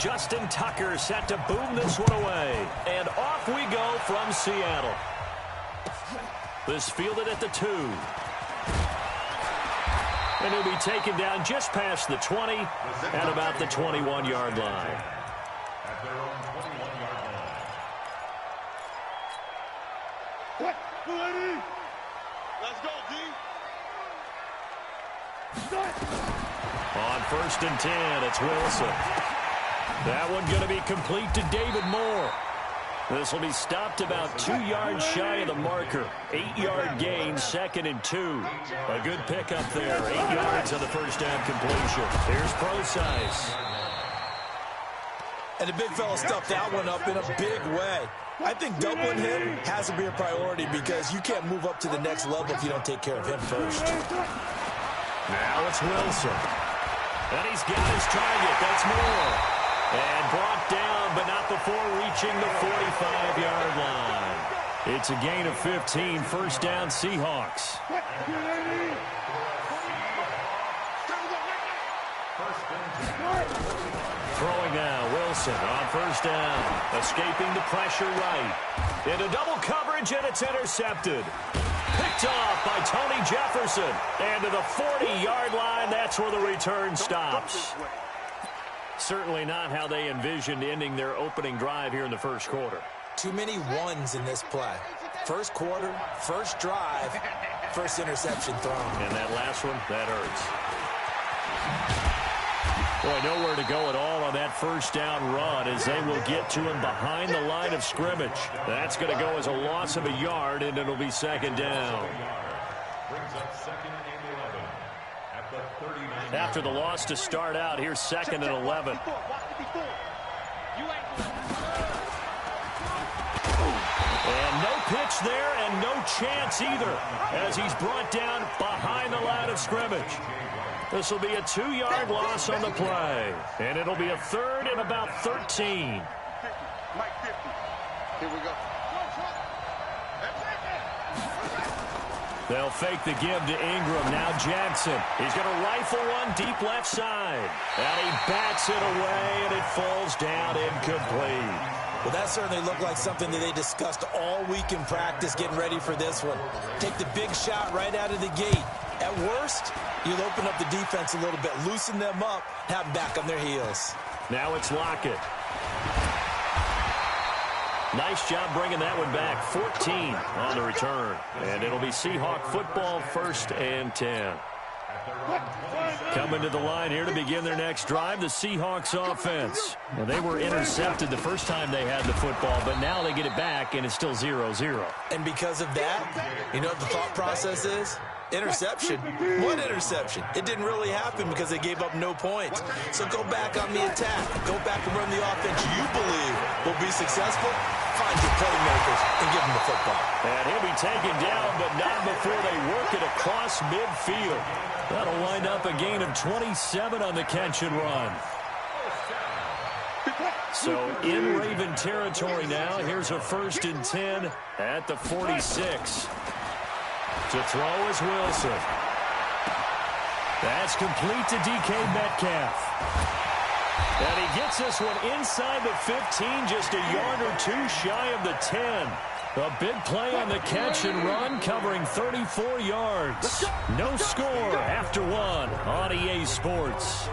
Justin Tucker set to boom this one away. And off we go from Seattle. This fielded at the 2. And he'll be taken down just past the 20 at about the 21-yard line. Let's go, D. On 1st and 10, it's Wilson. That one going to be complete to David Moore. This will be stopped about 2 yards shy of the marker. 8-yard gain, 2nd and 2. A good pickup there. 8 yards on the first down completion. Here's Procise. And the big fella stuffed that one up in a big way. I think doubling him has to be a priority because you can't move up to the next level if you don't take care of him first. Now it's Wilson. And he's got his target. That's Moore. And brought down, but not before reaching the 45-yard line. It's a gain of 15, first down Seahawks. Throwing now, Wilson on 1st down. Escaping the pressure right. Into double coverage, and it's intercepted. Picked off by Tony Jefferson. And to the 40-yard line, that's where the return stops. Certainly not how they envisioned ending their opening drive here in the first quarter. Too many ones in this play. First quarter, first drive, first interception thrown. And that last one, that hurts. Boy, nowhere to go at all on that first down run as they will get to him behind the line of scrimmage. That's going to go as a loss of a yard, and it'll be 2nd down. Brings up 2nd and 11 at the 39. After the loss to start out, here's 2nd and 11. And no pitch there and no chance either as he's brought down behind the line of scrimmage. This will be a 2-yard loss on the play. And it'll be a 3rd and about 13. Mike 50. Here we go. They'll fake the give to Ingram. Now Jackson. He's going to rifle one deep left side. And he bats it away, and it falls down incomplete. Well, that certainly looked like something that they discussed all week in practice getting ready for this one. Take the big shot right out of the gate. At worst, you'll open up the defense a little bit, loosen them up, have them back on their heels. Now it's Lockett. Nice job bringing that one back. 14 on the return. And it'll be Seahawk football, 1st and 10. Coming to the line here to begin their next drive, the Seahawks offense. Now, they were intercepted the first time they had the football, but now they get it back, and it's still 0-0. And because of that, you know what the thought process is? Interception. What interception? It didn't really happen because they gave up no points. So go back on the attack. Go back and run the offense you believe will be successful. Find your playmakers and give them the football. And he'll be taken down, but not before they work it across midfield. That'll wind up a gain of 27 on the catch and run. So in Raven territory now. Here's a 1st and 10 at the 46. To throw is Wilson. That's complete to DK Metcalf. And he gets this one inside the 15, just a yard or two shy of the 10. A big play on the catch and run, covering 34 yards. No score after 1 on EA Sports.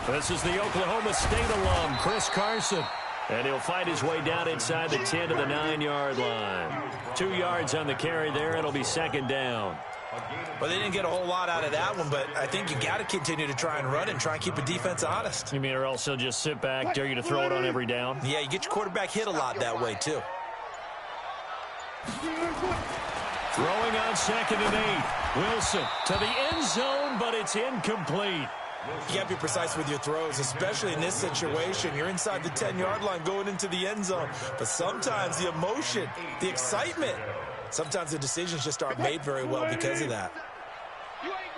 This is the Oklahoma State alum, Chris Carson. And he'll fight his way down inside the 10 to the 9-yard line. 2 yards on the carry there. It'll be 2nd down. Well, they didn't get a whole lot out of that one, but I think you got to continue to try and run and try and keep a defense honest. You mean or else he'll just sit back, dare you to throw it on every down? Yeah, you get your quarterback hit a lot that way, too. Throwing on 2nd and 8. Wilson to the end zone, but it's incomplete. You got to be precise with your throws, especially in this situation. You're inside the 10-yard line going into the end zone. But sometimes the emotion, the excitement, sometimes the decisions just aren't made very well because of that.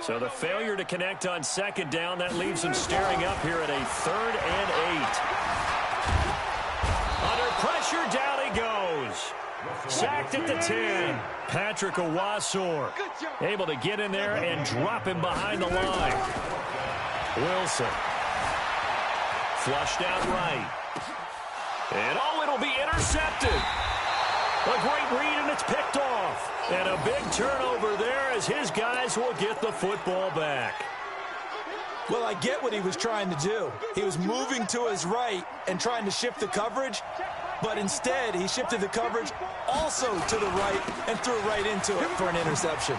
So the failure to connect on 2nd down, that leaves him staring up here at a 3rd and 8. Under pressure, down he goes. Sacked at the 10. Patrick Owasor able to get in there and drop him behind the line. Wilson. Flushed out right. And, oh, it'll be intercepted. A great read, and it's picked off. And a big turnover there as his guys will get the football back. Well, I get what he was trying to do. He was moving to his right and trying to shift the coverage, but instead he shifted the coverage also to the right and threw right into it for an interception.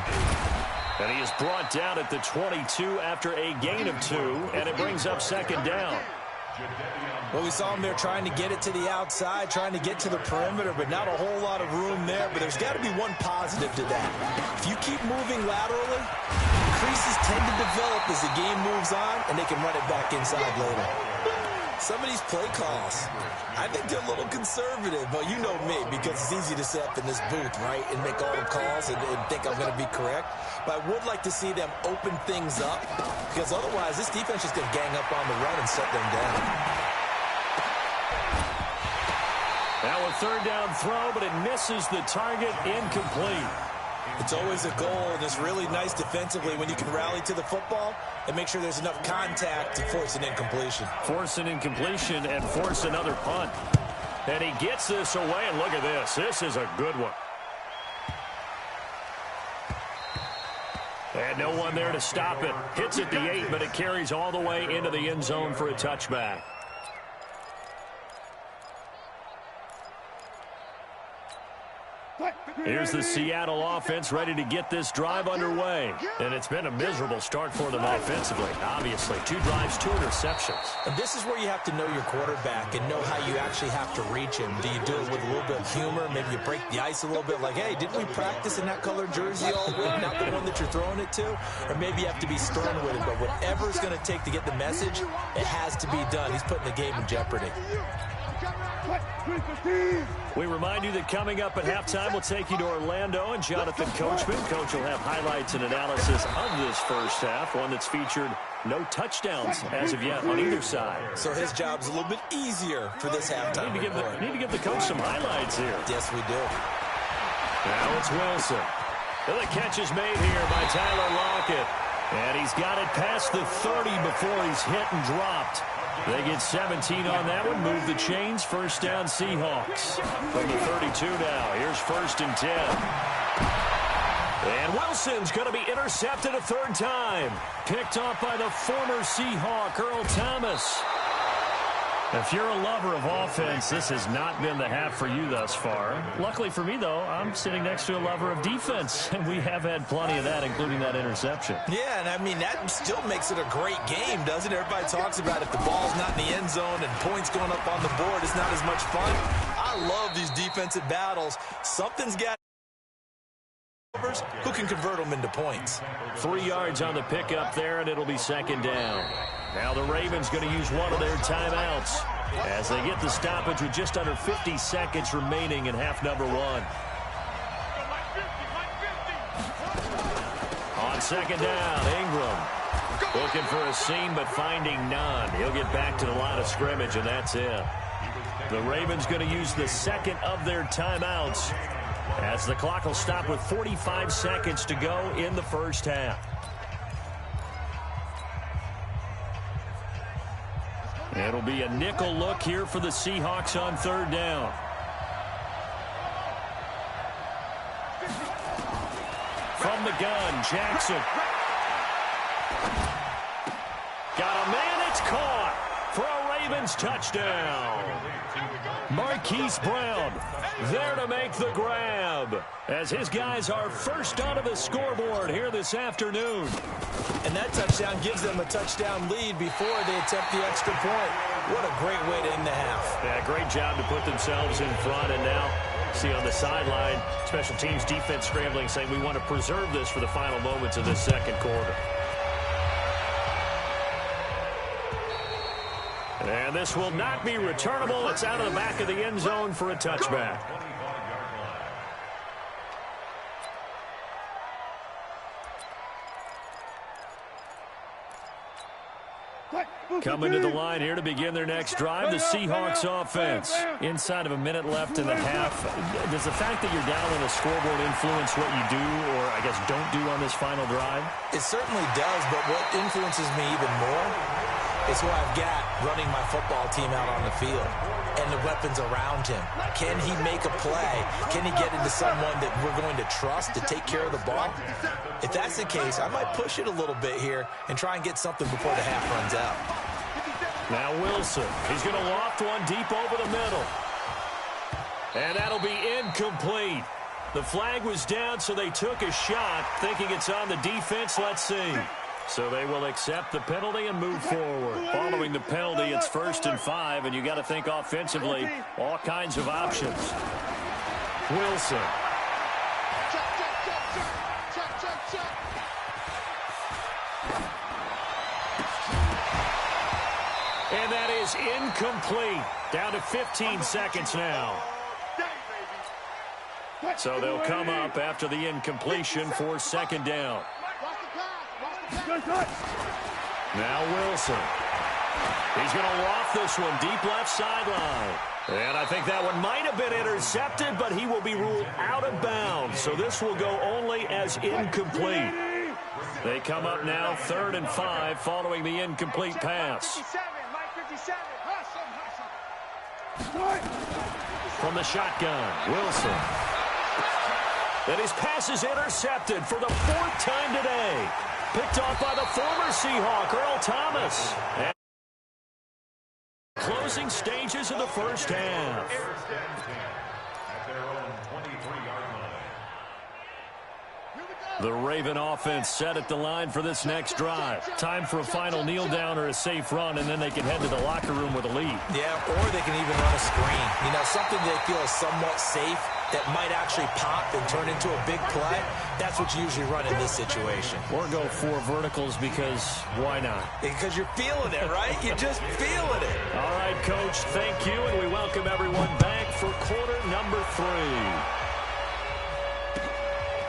And he is brought down at the 22 after a gain of 2, and it brings up second down. Well, we saw him there trying to get it to the outside, trying to get to the perimeter, but not a whole lot of room there. But there's got to be one positive to that. If you keep moving laterally, creases tend to develop as the game moves on, and they can run it back inside later. Some of these play calls, I think they're a little conservative, but you know me, because it's easy to sit up in this booth, right, and make all the calls and think I'm going to be correct. But I would like to see them open things up, because otherwise this defense is going to gang up on the run and shut them down. Now a third down throw, but it misses the target, incomplete. It's always a goal, and it's really nice defensively when you can rally to the football and make sure there's enough contact to force an incompletion. Force an incompletion and force another punt. And he gets this away, and look at this. This is a good one. And no one there to stop it. Hits at the 8, but it carries all the way into the end zone for a touchback. Here's the Seattle offense ready to get this drive underway. And it's been a miserable start for them offensively. Obviously, 2 drives, 2 interceptions. And this is where you have to know your quarterback and know how you actually have to reach him. Do you do it with a little bit of humor? Maybe you break the ice a little bit like, hey, didn't we practice in that colored jersey all week? Not the one that you're throwing it to? Or maybe you have to be stern with it. But whatever it's going to take to get the message, it has to be done. He's putting the game in jeopardy. We remind you that coming up at halftime, we'll take you to Orlando and Jonathan Coachman. Coach will have highlights and analysis of this first half, one that's featured no touchdowns as of yet on either side. So his job's a little bit easier for this halftime. Need to give the coach some highlights here. Yes, we do. Now it's Wilson. And the catch is made here by Tyler Lockett. And he's got it past the 30 before he's hit and dropped. They get 17 on that one. Move the chains. First down, Seahawks. From the 32 now. Here's 1st and 10. And Wilson's going to be intercepted a third time. Picked off by the former Seahawk, Earl Thomas. If you're a lover of offense, this has not been the half for you thus far. Luckily for me, though, I'm sitting next to a lover of defense, and we have had plenty of that, including that interception. Yeah, and I mean, that still makes it a great game, doesn't it? Everybody talks about if the ball's not in the end zone and points going up on the board, it's not as much fun. I love these defensive battles. Something's got who can convert them into points. 3 yards on the pickup there, and it'll be second down. Now the Ravens going to use one of their timeouts as they get the stoppage with just under 50 seconds remaining in half number 1. On second down, Ingram looking for a seam but finding none. He'll get back to the line of scrimmage, and that's it. The Ravens going to use the second of their timeouts as the clock will stop with 45 seconds to go in the first half. It'll be a nickel look here for the Seahawks on third down. From the gun, Jackson. Got a man, it's caught for a Ravens touchdown. Marquise Brown there to make the grab as his guys are first onto the scoreboard here this afternoon. And that touchdown gives them a touchdown lead before they attempt the extra point. What a great way to end the half. Yeah, great job to put themselves in front, and now see on the sideline, special teams defense scrambling, saying we want to preserve this for the final moments of this second quarter. And this will not be returnable. It's out of the back of the end zone for a touchback. Coming to the line here to begin their next drive, the Seahawks offense. Inside of a minute left in the half. Does the fact that you're down on the scoreboard influence what you do, or I guess don't do on this final drive? It certainly does, but what influences me even more is who I've got running my football team out on the field and the weapons around him. Can he make a play? Can he get into someone that we're going to trust to take care of the ball? If that's the case, I might push it a little bit here and try and get something before the half runs out. Now Wilson, he's going to loft one deep over the middle. And that'll be incomplete. The flag was down, so they took a shot, thinking it's on the defense. Let's see. So they will accept the penalty and move forward. Following the penalty, it's 1st and 5, and you got to think offensively, all kinds of options. Wilson. And that is incomplete. Down to 15 seconds now. So they'll come up after the incompletion for 2nd down. Now Wilson. He's going to loft this one deep left sideline. And I think that one might have been intercepted, but he will be ruled out of bounds. So this will go only as incomplete. They come up now 3rd and 5 following the incomplete pass. From the shotgun, Wilson. And his pass is intercepted for the 4th time today. Picked off by the former Seahawk, Earl Thomas. And closing stages of the first half. The Raven offense set at the line for this next drive. Time for a final kneel down or a safe run, and then they can head to the locker room with a lead. Yeah, or they can even run a screen. You know, something they feel is somewhat safe that might actually pop and turn into a big play. That's what you usually run in this situation. Or go 4 verticals because why not? Because you're feeling it, right? You're just feeling it. All right, Coach, thank you, and we welcome everyone back for quarter number 3.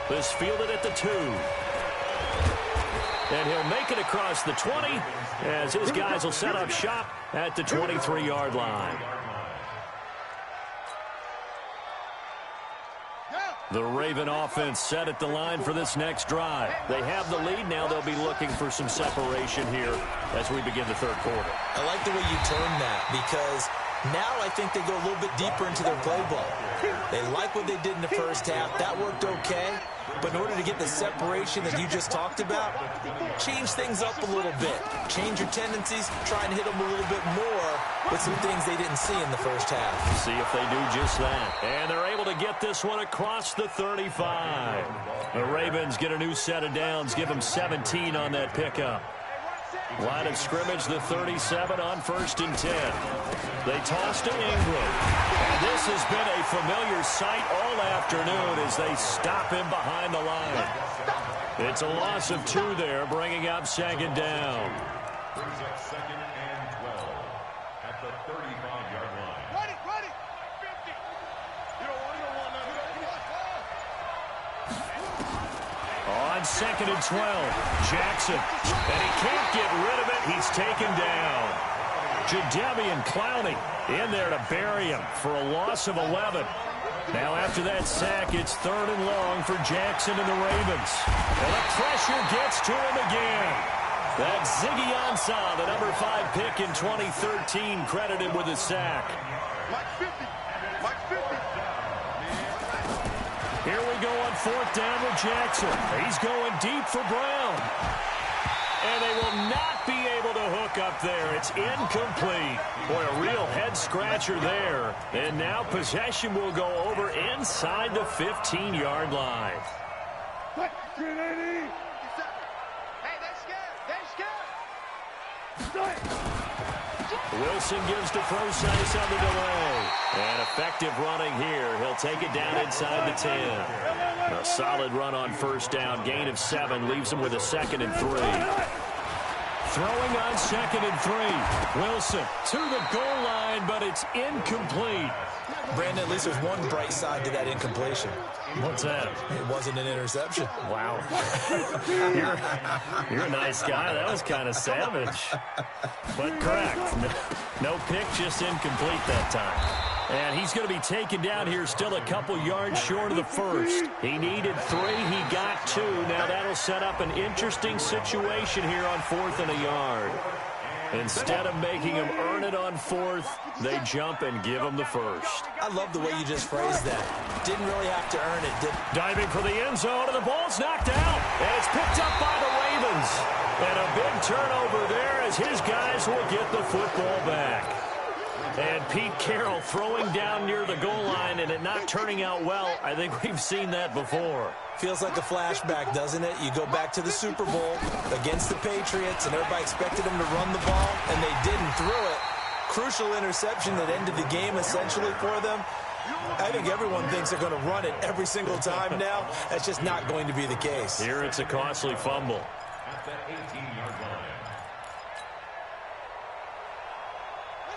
This fielded at the 2. And he'll make it across the 20 as his guys will set up shop at the 23-yard line. The Raven offense set at the line for this next drive. They have the lead. Now they'll be looking for some separation here as we begin the 3rd quarter. I like the way you turn that because now I think they go a little bit deeper into their playbook. They like what they did in the first half. That worked okay. But in order to get the separation that you just talked about, change things up a little bit. Change your tendencies. Try and hit them a little bit more with some things they didn't see in the first half. See if they do just that. And they're able to get this one across the 35. The Ravens get a new set of downs. Give them 17 on that pickup. Line of scrimmage, the 37 on 1st and 10. They toss to Ingram. And this has been a familiar sight all afternoon as they stop him behind the line. It's a loss of 2 there, bringing up 2nd down. Brings up 2nd and 12 at the 35-yard line. Ready, 50. You don't want nothing. On 2nd and 12, Jackson. And he can't get rid of it. He's taken down. Jadeveon Clowney in there to bury him for a loss of 11. Now after that sack, it's 3rd and long for Jackson and the Ravens. And the pressure gets to him again. That's Ziggy Ansah, the number 5 pick in 2013, credited with a sack. Mike 50. Here we go on 4th down with Jackson. He's going deep for Brown. And they will not be able to hook up there. It's incomplete. Boy, a real head-scratcher there. And now possession will go over inside the 15-yard line. Hey, they're scared. Wilson gives to Procise on the delay. And effective running here. He'll take it down inside the 10. A solid run on 1st down. Gain of 7 leaves him with a 2nd and 3. Throwing on 2nd and 3. Wilson to the goal line, but it's incomplete. Brandon, at least there's one bright side to that incompletion. What's that? It wasn't an interception. Wow. you're a nice guy. That was kind of savage. But correct. No pick, just incomplete that time. And he's going to be taken down here still a couple yards short of the first. He needed 3. He got 2. Now that'll set up an interesting situation here on 4th and a yard. Instead of making him earn it on 4th, they jump and give him the first. I love the way you just phrased that. Didn't really have to earn it. Diving for the end zone, and the ball's knocked out. And it's picked up by the Ravens. And a big turnover there as his guys will get the football back. And Pete Carroll throwing down near the goal line and it not turning out well. I think we've seen that before. Feels like a flashback, doesn't it? You go back to the Super Bowl against the Patriots, and everybody expected them to run the ball, and they didn't throw it. Crucial interception that ended the game essentially for them. I think everyone thinks they're going to run it every single time now. That's just not going to be the case. Here it's a costly fumble. At the 18-yard line.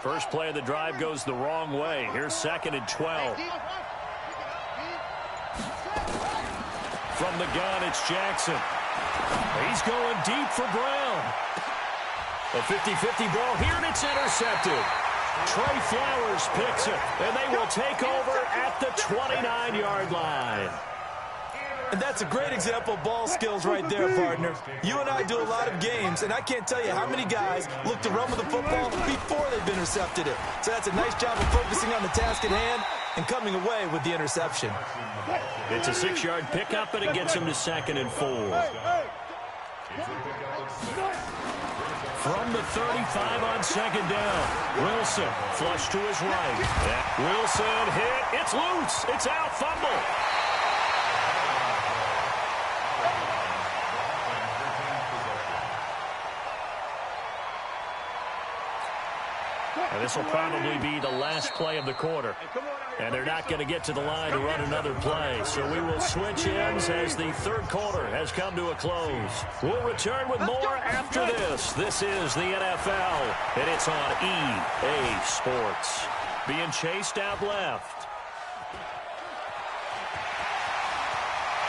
First play of the drive goes the wrong way. Here's 2nd and 12. From the gun, it's Jackson. He's going deep for Brown. A 50-50 ball here, and it's intercepted. Trey Flowers picks it, and they will take over at the 29-yard line. And that's a great example of ball skills right there, partner. You and I do a lot of games, and I can't tell you how many guys look to run with the football before they've intercepted it. So that's a nice job of focusing on the task at hand and coming away with the interception. It's a 6-yard pickup, and it gets him to 2nd and 4. From the 35 on 2nd down, Wilson flush to his right. Wilson hit. It's loose. It's out. Fumble. And this will probably be the last play of the quarter. And they're not going to get to the line to run another play. So we will switch ends as the third quarter has come to a close. We'll return with more after this. This is the NFL, and it's on EA Sports. Being chased out left.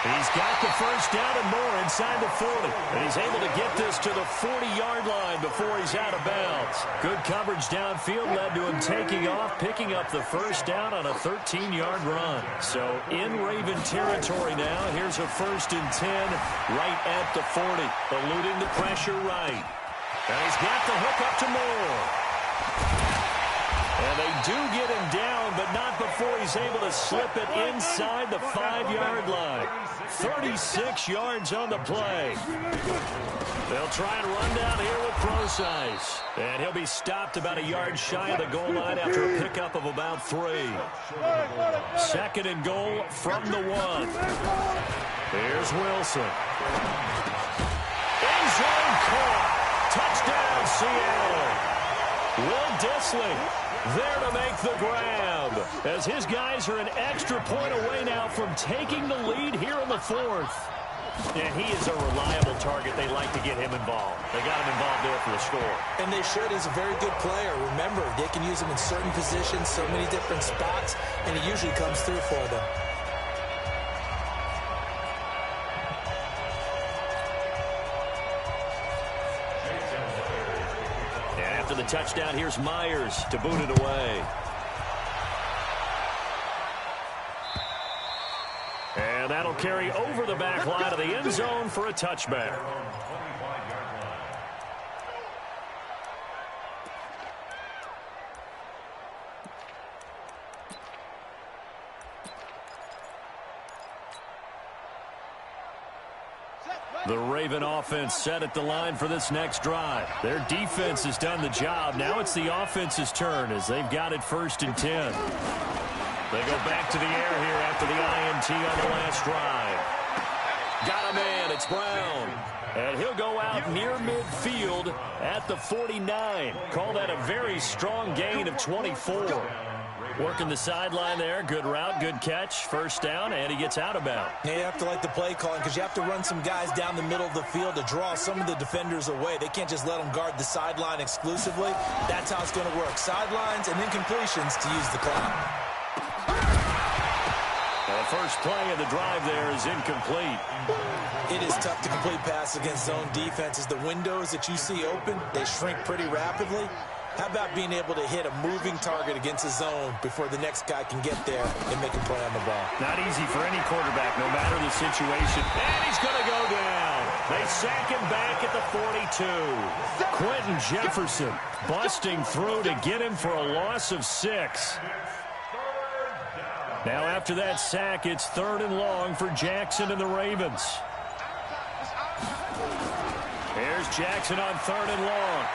He's got the first down and more inside the 40. And he's able to get this to the 40-yard line before he's out of bounds. Good coverage downfield led to him taking off, picking up the first down on a 13-yard run. So in Raven territory now, here's a 1st and 10 right at the 40. Eluding the pressure right. And he's got the hook up to Moore. And they do get him down, but not before he's able to slip it inside the 5-yard line. 36 yards on the play. They'll try and run down here with Procise. And he'll be stopped about a yard shy of the goal line after a pickup of about 3. 2nd and goal from the 1. Here's Wilson. End zone caught. Touchdown, Seattle. Will Dissling there to make the grab, as his guys are an extra point away now from taking the lead here in the 4th. And he is a reliable target. They like to get him involved. They got him involved there for the score. And they should. He's a very good player. Remember, they can use him in certain positions, so many different spots, and he usually comes through for them. After the touchdown, here's Myers to boot it away. And that'll carry over the back line of the end zone for a touchback. The Raven offense set at the line for this next drive. Their defense has done the job. Now it's the offense's turn as they've got it 1st and 10. They go back to the air here after the INT on the last drive. Got a man. It's Brown. And he'll go out near midfield at the 49. Call that a very strong gain of 24. Working the sideline there. Good route, good catch. First down, and he gets out of bounds. Yeah, you have to like the play calling because you have to run some guys down the middle of the field to draw some of the defenders away. They can't just let them guard the sideline exclusively. That's how it's going to work. Sidelines and incompletions to use the clock. The first play of the drive there is incomplete. It is tough to complete passes against zone defenses. The windows that you see open, they shrink pretty rapidly. How about being able to hit a moving target against a zone before the next guy can get there and make a play on the ball? Not easy for any quarterback, no matter the situation. And he's going to go down. They sack him back at the 42. Quentin Jefferson busting through to get him for a loss of 6. Now after that sack, it's 3rd and long for Jackson and the Ravens. Here's Jackson on 3rd and long.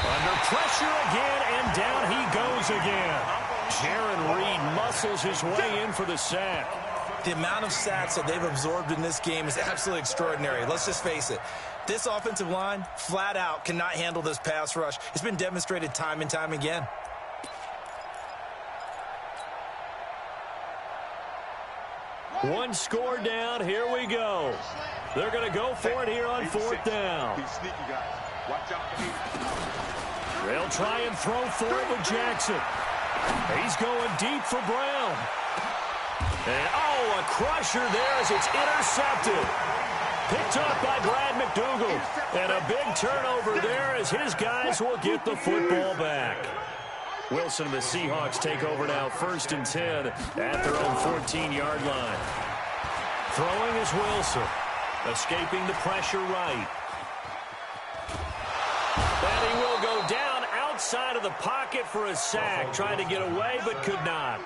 Under pressure again, and down he goes again. Jaron Reed muscles his way in for the sack. The amount of sacks that they've absorbed in this game is absolutely extraordinary. Let's just face it. This offensive line, flat out, cannot handle this pass rush. It's been demonstrated time and time again. One score down. Here we go. They're going to go for it here on 4th down. He's sneaky, guys. Watch out. They'll try and throw for it with Jackson. He's going deep for Brown. And, a crusher there as it's intercepted. Picked up by Brad McDougal. And a big turnover there as his guys will get the football back. Wilson and the Seahawks take over now, 1st and 10 at their own 14-yard line. Throwing is Wilson. Escaping the pressure right. And he will go down outside of the pocket for a sack. Trying to get away, but could not.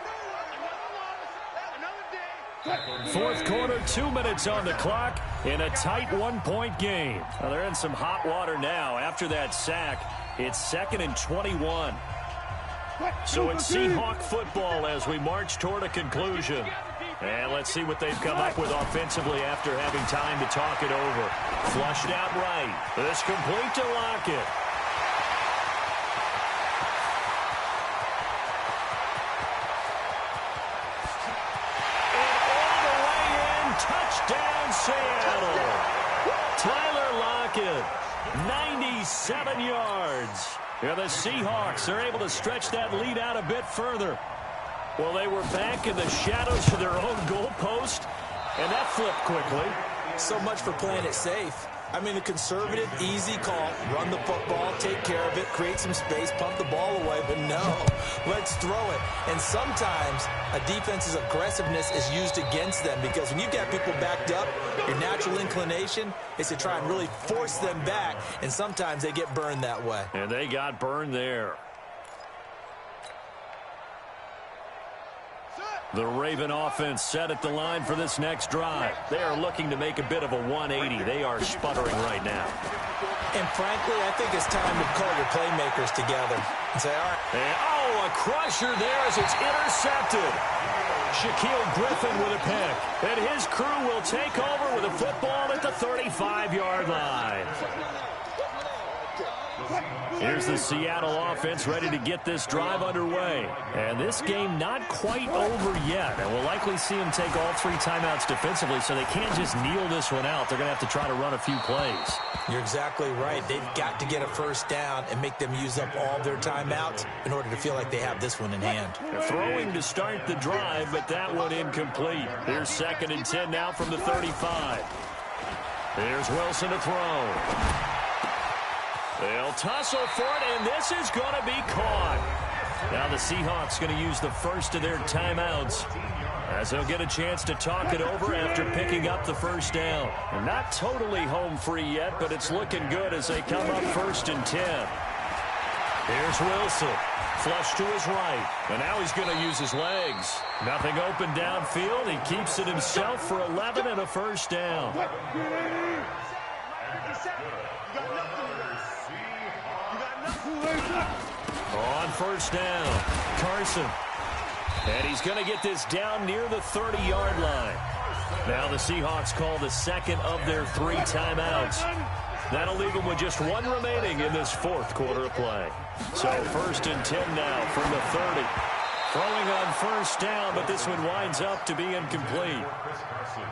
4th quarter, 2 minutes on the clock in a tight 1-point game. Well, they're in some hot water now. After that sack, it's 2nd and 21. So it's Seahawk football as we march toward a conclusion. And let's see what they've come up with offensively after having time to talk it over. Flushed out right. This complete to Lockett. And all the way in. Touchdown, Seattle. Tyler Lockett, 97 yards. Yeah, the Seahawks are able to stretch that lead out a bit further. Well, they were back in the shadows of their own goalpost, and that flipped quickly. So much for playing it safe. I mean, a conservative, easy call, run the football, take care of it, create some space, pump the ball away, but no, let's throw it. And sometimes a defense's aggressiveness is used against them because when you've got people backed up, your natural inclination is to try and really force them back, and sometimes they get burned that way. And they got burned there. The Raven offense set at the line for this next drive. They are looking to make a bit of a 180. They are sputtering right now. And frankly, I think it's time to call your playmakers together and say, all right. And, a crusher there as it's intercepted. Shaquille Griffin with a pick. And his crew will take over with a football at the 35-yard line. Here's the Seattle offense ready to get this drive underway. And this game not quite over yet. And we'll likely see them take all 3 timeouts defensively, so they can't just kneel this one out. They're going to have to try to run a few plays. You're exactly right. They've got to get a first down and make them use up all their timeouts in order to feel like they have this one in hand. They're throwing to start the drive, but that one incomplete. Here's 2nd and 10 now from the 35. Here's Wilson to throw. They'll tussle for it, and this is going to be caught. Now the Seahawks going to use the first of their timeouts as they'll get a chance to talk it over after picking up the first down. And not totally home free yet, but it's looking good as they come up 1st and 10. Here's Wilson. Flush to his right. And now he's going to use his legs. Nothing open downfield. He keeps it himself for 11 and a first down. On first down, Carson. And he's going to get this down near the 30-yard line. Now the Seahawks call the second of their 3 timeouts. That'll leave him with just one remaining in this fourth quarter of play. So 1st and 10 now from the 30. Throwing on first down, but this one winds up to be incomplete.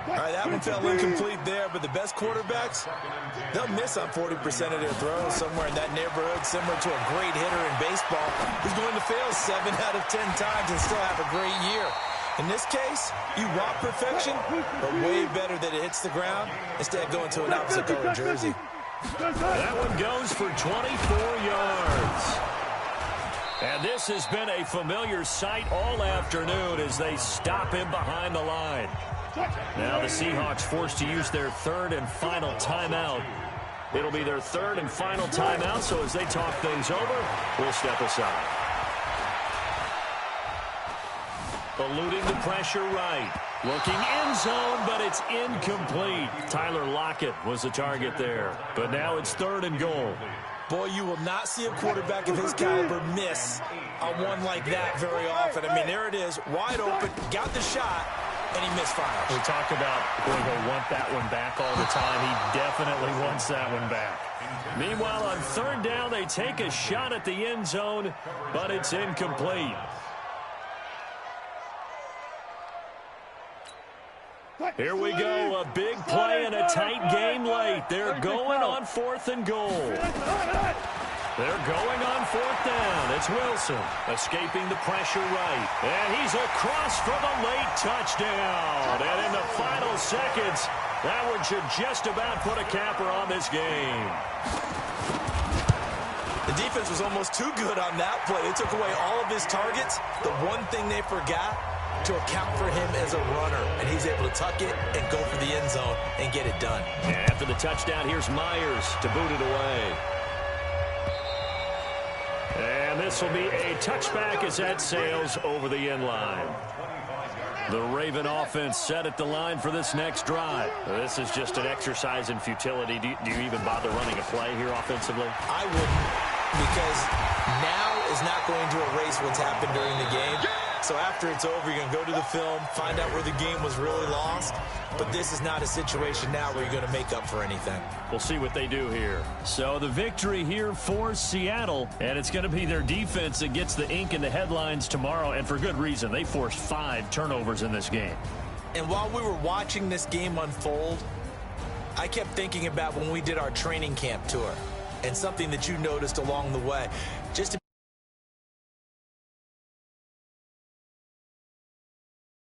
All right, that one fell incomplete there, but the best quarterbacks, they'll miss on 40% of their throws, somewhere in that neighborhood, similar to a great hitter in baseball who's going to fail 7 out of 10 times and still have a great year. In this case, you want perfection, but way better that it hits the ground instead of going to an opposite color jersey. That one goes for 24 yards. And this has been a familiar sight all afternoon as they stop him behind the line. Now the Seahawks forced to use their third and final timeout. It'll be their third and final timeout, so as they talk things over, we'll step aside. Eluding the pressure right. Looking end zone, but it's incomplete. Tyler Lockett was the target there. But now it's 3rd and goal. Boy, you will not see a quarterback of his caliber miss on one like that very often. I mean, there it is, wide open, got the shot, and he misfires. We talk about, boy, he'll want that one back all the time. He definitely wants that one back. Meanwhile, on 3rd down, they take a shot at the end zone, but it's incomplete. Here we go, a big play and a tight game late. They're going on 4th and goal. They're going on 4th down. It's Wilson escaping the pressure right. And he's across for the late touchdown. And in the final seconds, that one should just about put a capper on this game. The defense was almost too good on that play. They took away all of his targets. The one thing they forgot, to account for him as a runner, and he's able to tuck it and go for the end zone and get it done. And after the touchdown, here's Myers to boot it away. And this will be a touchback as that sails over the end line. The Raven offense set at the line for this next drive. This is just an exercise in futility. Do you even bother running a play here offensively? I wouldn't, because now is not going to erase what's happened during the game. So after it's over, you're going to go to the film, find out where the game was really lost. But this is not a situation now where you're going to make up for anything. We'll see what they do here. So the victory here for Seattle, and it's going to be their defense that gets the ink in the headlines tomorrow, and for good reason. They forced 5 turnovers in this game. And while we were watching this game unfold, I kept thinking about when we did our training camp tour and something that you noticed along the way. Just to